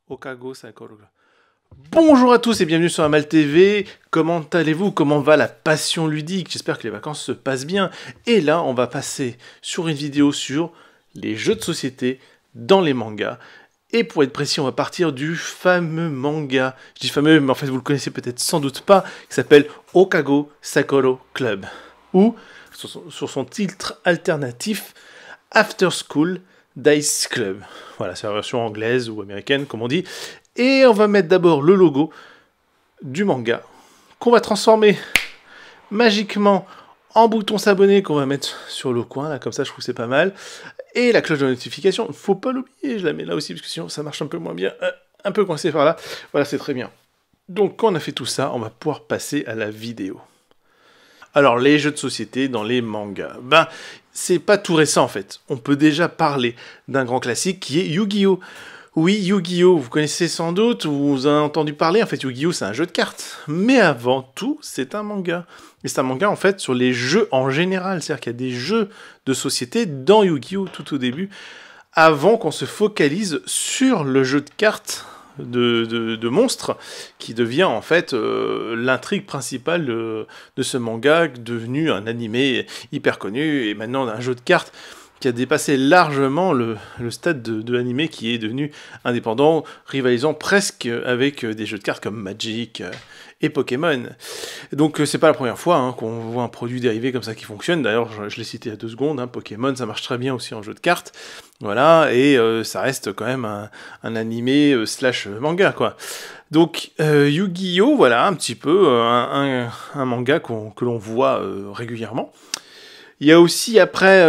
Okago Sakoro. Bonjour à tous et bienvenue sur Amal TV. Comment allez-vous? Comment va la passion ludique? J'espère que les vacances se passent bien. Et là, on va passer sur une vidéo sur les jeux de société dans les mangas. Et pour être précis, on va partir du fameux manga, je dis fameux, mais en fait vous le connaissez peut-être sans doute pas, qui s'appelle Okago Sakoro Club. Ou, sur son titre alternatif, After School Dice Club. Voilà, c'est la version anglaise ou américaine, comme on dit. Et on va mettre d'abord le logo du manga, qu'on va transformer magiquement en bouton s'abonner, qu'on va mettre sur le coin, là, comme ça je trouve que c'est pas mal. Et la cloche de notification, faut pas l'oublier, je la mets là aussi, parce que sinon ça marche un peu moins bien, un peu coincé par là. Voilà, c'est très bien. Donc quand on a fait tout ça, on va pouvoir passer à la vidéo. Alors, les jeux de société dans les mangas, ben, c'est pas tout récent en fait. On peut déjà parler d'un grand classique qui est Yu-Gi-Oh! Oui, Yu-Gi-Oh! Vous connaissez sans doute, vous en avez entendu parler, en fait Yu-Gi-Oh! C'est un jeu de cartes. Mais avant tout, c'est un manga. Et c'est un manga en fait sur les jeux en général, c'est-à-dire qu'il y a des jeux de société dans Yu-Gi-Oh! Tout au début, avant qu'on se focalise sur le jeu de cartes de monstres, qui devient en fait l'intrigue principale de ce manga, devenu un animé hyper connu, et maintenant un jeu de cartes qui a dépassé largement le stade de l'animé, qui est devenu indépendant, rivalisant presque avec des jeux de cartes comme Magic et Pokémon. Donc c'est pas la première fois qu'on voit un produit dérivé comme ça qui fonctionne. D'ailleurs, je l'ai cité il y a 2 secondes, Pokémon, ça marche très bien aussi en jeu de cartes. Voilà, et ça reste quand même un animé slash manga, quoi. Donc Yu-Gi-Oh! Voilà, un petit peu un manga que l'on voit régulièrement. Il y a aussi après,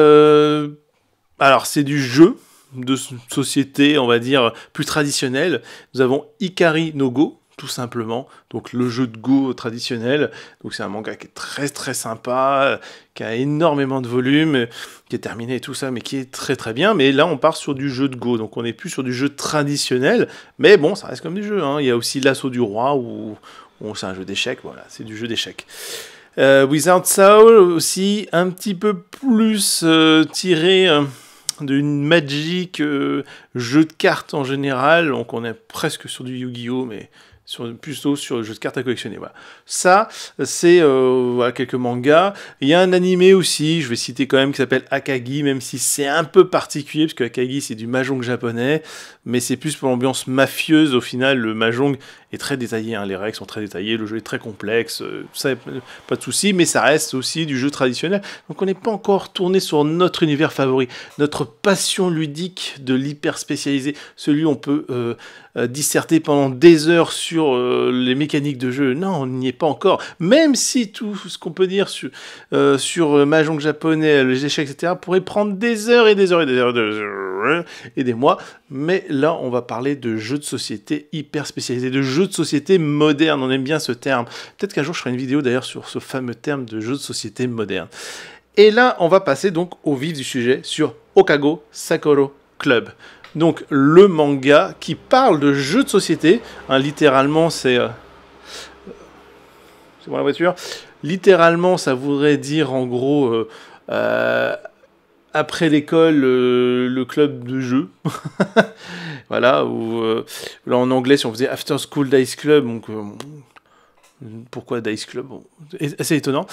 alors c'est du jeu de société, on va dire, plus traditionnel. Nous avons Ikari no Go, tout simplement, donc le jeu de Go traditionnel. Donc c'est un manga qui est très très sympa, qui a énormément de volume, qui est terminé et tout ça, mais qui est très très bien. Mais là on part sur du jeu de Go, donc on n'est plus sur du jeu traditionnel, mais bon, ça reste comme du jeu. Il y a aussi l'Assaut du Roi, où c'est un jeu d'échecs, voilà, c'est du jeu d'échecs. Wizard Soul aussi, un petit peu plus tiré d'une Magic, jeu de cartes en général, donc on est presque sur du Yu-Gi-Oh! Mais plutôt sur le jeu de cartes à collectionner. Voilà. Ça, c'est voilà, quelques mangas. Il y a un animé aussi, je vais citer quand même, qui s'appelle Akagi, même si c'est un peu particulier, parce que Akagi, c'est du mahjong japonais, mais c'est plus pour l'ambiance mafieuse. Au final, le mahjong est très détaillé, les règles sont très détaillées, le jeu est très complexe, ça, pas de souci, mais ça reste aussi du jeu traditionnel. Donc on n'est pas encore tourné sur notre univers favori, notre passion ludique de l'hyper spécialisé, celui où on peut disserter pendant des heures sur les mécaniques de jeu. Non, on n'y est pas encore. Même si tout ce qu'on peut dire sur le mahjong japonais, les échecs, etc., pourrait prendre des heures et des heures et des heures et des mois. Mais là, on va parler de jeux de société hyper spécialisés, de jeux de société modernes. On aime bien ce terme. Peut-être qu'un jour, je ferai une vidéo d'ailleurs sur ce fameux terme de jeux de société modernes. Et là, on va passer donc au vif du sujet sur Okago Sakoro Club. Donc le manga qui parle de jeux de société, littéralement c'est bon la voiture. Littéralement, ça voudrait dire en gros après l'école le club de jeu. Voilà. Ou là en anglais, si on faisait After School Dice Club, donc pourquoi Dice Club? Bon, assez étonnant.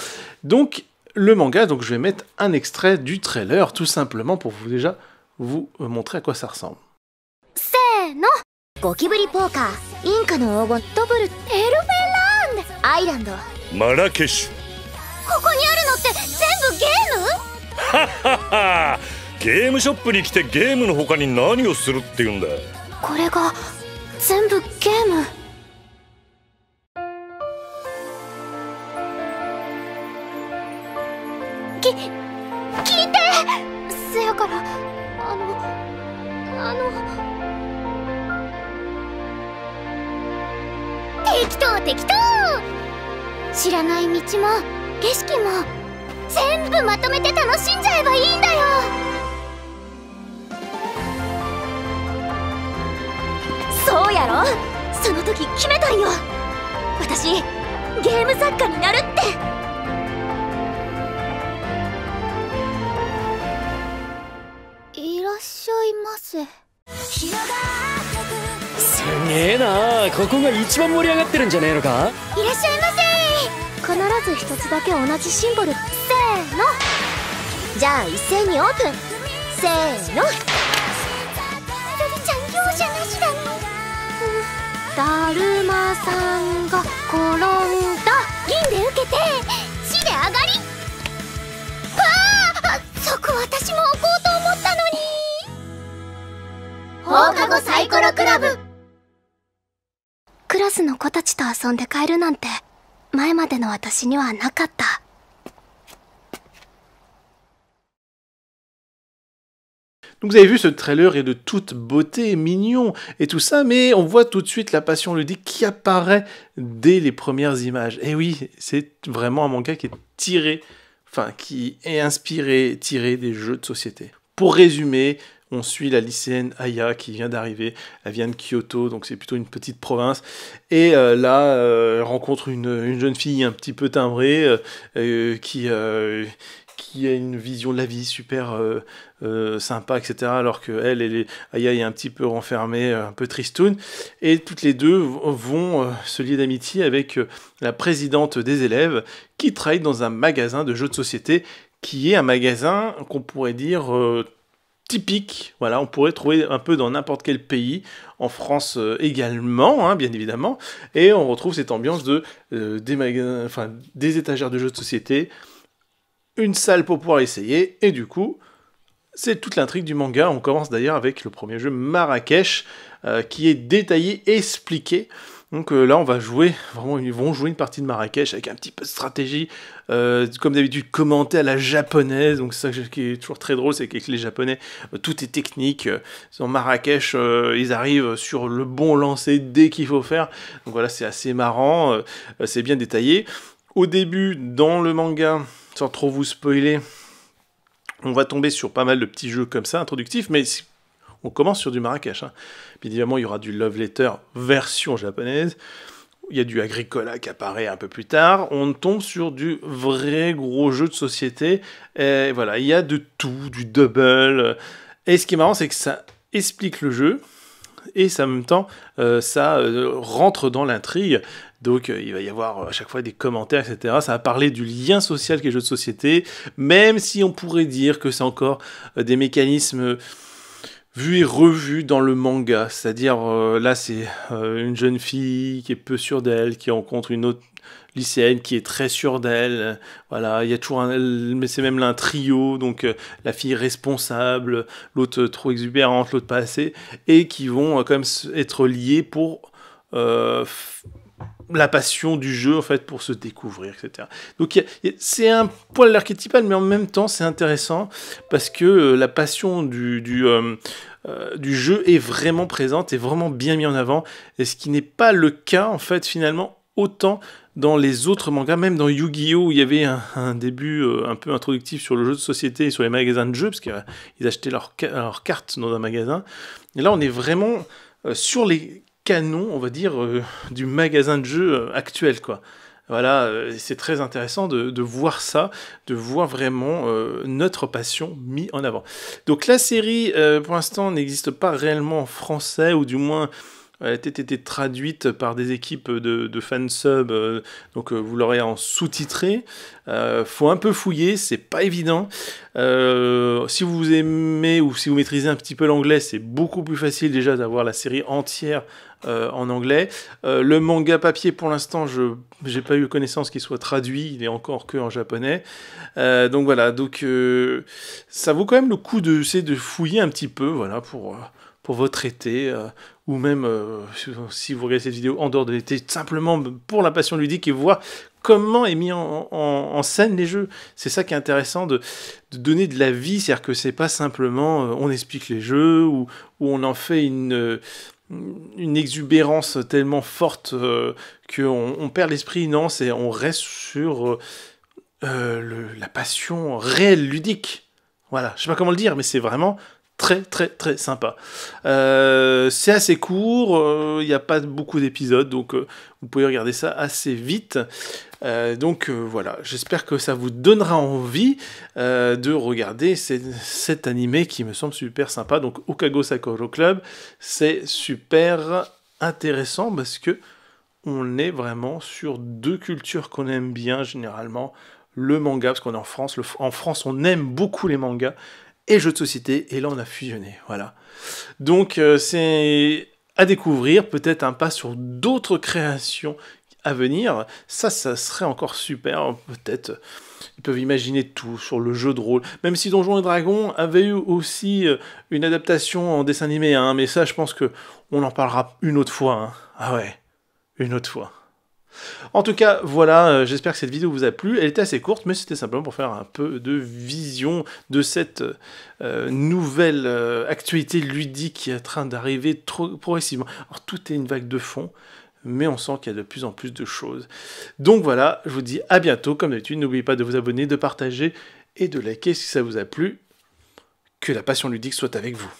Donc le manga, donc je vais mettre un extrait du trailer tout simplement pour vous montrer à quoi ça ressemble. No! ゴキブリポーカー、インカの黄金、ドブル、エルフェランド、アイランド、マラケシュ。ここにあるのって全部ゲーム？はっはっは。ゲームショップに来てゲームの他に何をするって言うんだ。これが全部ゲーム。聞いて！せやから適当知らない道も景色も全部まとめて楽しんじゃえばいいんだよ。そうやろ、その時決めたんよ。私ゲーム作家になるって。いらっしゃいませ。すげえな、ここが一番盛り上がってるんじゃねえのか。いらっしゃいませ。必ず一つだけ同じシンボル。せーの。じゃあ一斉にオープン。せーの。みどりちゃん容赦なしだね。だるまさんが転んだ。銀で受けて死で上がり。わあ、そこ私も置こうと思ったのに。放課後サイコロクラブ。クラスの子たちと遊んで帰るなんて前までの私にはなかった。Donc vous avez vu, ce trailer est de toute beauté, mignon et tout ça, mais on voit tout de suite la passion ludique qui apparaît dès les premières images. Et oui, c'est vraiment un manga qui est tiré, enfin qui est inspiré, tiré des jeux de société. Pour résumer, on suit la lycéenne Aya qui vient d'arriver, elle vient de Kyoto, donc c'est plutôt une petite province, et là, elle rencontre une jeune fille un petit peu timbrée qui a une vision de la vie super sympa, etc. Alors que Aya est un petit peu renfermée, un peu tristoune. Et toutes les deux vont se lier d'amitié avec la présidente des élèves qui travaille dans un magasin de jeux de société qui est un magasin qu'on pourrait dire typique. Voilà, on pourrait trouver un peu dans n'importe quel pays, en France également, hein, bien évidemment. Et on retrouve cette ambiance des magasins, enfin, des étagères de jeux de société, une salle pour pouvoir essayer, et du coup, c'est toute l'intrigue du manga. On commence d'ailleurs avec le premier jeu, Marrakech, qui est détaillé, expliqué. Donc là, on va jouer, vraiment, ils vont jouer une partie de Marrakech avec un petit peu de stratégie, comme d'habitude, commenté à la japonaise. Donc c'est ça qui est toujours très drôle, c'est qu'avec les Japonais, tout est technique. Dans Marrakech, ils arrivent sur le bon lancer dès qu'il faut faire. Donc voilà, c'est assez marrant, c'est bien détaillé. Au début, dans le manga, sans trop vous spoiler, on va tomber sur pas mal de petits jeux comme ça, introductifs, mais on commence sur du Marrakech. Hein. Puis évidemment, il y aura du Love Letter version japonaise. Il y a du Agricola qui apparaît un peu plus tard. On tombe sur du vrai gros jeu de société. Et voilà, il y a de tout, du double. Et ce qui est marrant, c'est que ça explique le jeu. Et ça, en même temps, ça rentre dans l'intrigue. Donc il va y avoir à chaque fois des commentaires, etc. Ça va parler du lien social qu'est le jeu de société, même si on pourrait dire que c'est encore des mécanismes vus et revus dans le manga. C'est-à-dire, là, c'est une jeune fille qui est peu sûre d'elle, qui rencontre une autre lycéenne qui est très sûre d'elle. Voilà, il y a toujours mais c'est même là un trio, donc la fille responsable, l'autre trop exubérante, l'autre pas assez, et qui vont quand même être liés pour la passion du jeu, en fait, pour se découvrir, etc. Donc c'est un poil l'archétypal, mais en même temps c'est intéressant parce que la passion du jeu est vraiment présente, est vraiment bien mis en avant, et ce qui n'est pas le cas, en fait, finalement, autant dans les autres mangas, même dans Yu-Gi-Oh! Où il y avait un début un peu introductif sur le jeu de société et sur les magasins de jeux, parce qu'ils achetaient leurs cartes dans un magasin. Et là, on est vraiment sur les canons, on va dire, du magasin de jeux actuel, quoi. Voilà, c'est très intéressant de voir ça, de voir vraiment notre passion mis en avant. Donc la série, pour l'instant, n'existe pas réellement en français, ou du moins, elle a été traduite par des équipes de fansub, donc vous l'aurez en sous-titré. Faut un peu fouiller, c'est pas évident. Si vous aimez ou si vous maîtrisez un petit peu l'anglais, c'est beaucoup plus facile déjà d'avoir la série entière en anglais. Le manga papier, pour l'instant, j'ai pas eu connaissance qu'il soit traduit, il est encore que en japonais. Donc voilà, ça vaut quand même le coup de fouiller un petit peu, voilà, pour votre été, ou même si vous regardez cette vidéo en dehors de l'été, simplement pour la passion ludique, et voir comment est mis en scène les jeux. C'est ça qui est intéressant, de donner de la vie, c'est-à-dire que c'est pas simplement on explique les jeux, ou on en fait une exubérance tellement forte qu'on perd l'esprit. Non, on reste sur la passion réelle ludique. Voilà, je sais pas comment le dire, mais c'est vraiment très très très sympa. C'est assez court, il n'y a pas beaucoup d'épisodes, donc vous pouvez regarder ça assez vite. Voilà, j'espère que ça vous donnera envie de regarder cet animé qui me semble super sympa. Donc Okago Sakuro Club, c'est super intéressant parce que on est vraiment sur deux cultures qu'on aime bien généralement. Le manga, parce qu'on est en France. En France, on aime beaucoup les mangas et jeux de société. Et là, on a fusionné. Voilà. Donc, c'est à découvrir. Peut-être un pas sur d'autres créations à venir. Ça serait encore super. Peut-être, ils peuvent imaginer tout sur le jeu de rôle. Même si Donjons et Dragons avait eu aussi une adaptation en dessin animé. Hein, mais ça, je pense que on en parlera une autre fois. Hein. Ah ouais, une autre fois. En tout cas, voilà, j'espère que cette vidéo vous a plu. Elle était assez courte, mais c'était simplement pour faire un peu de vision de cette nouvelle actualité ludique qui est en train d'arriver progressivement. Alors, tout est une vague de fond, mais on sent qu'il y a de plus en plus de choses. Donc voilà, je vous dis à bientôt. Comme d'habitude, n'oubliez pas de vous abonner, de partager et de liker si ça vous a plu. Que la passion ludique soit avec vous.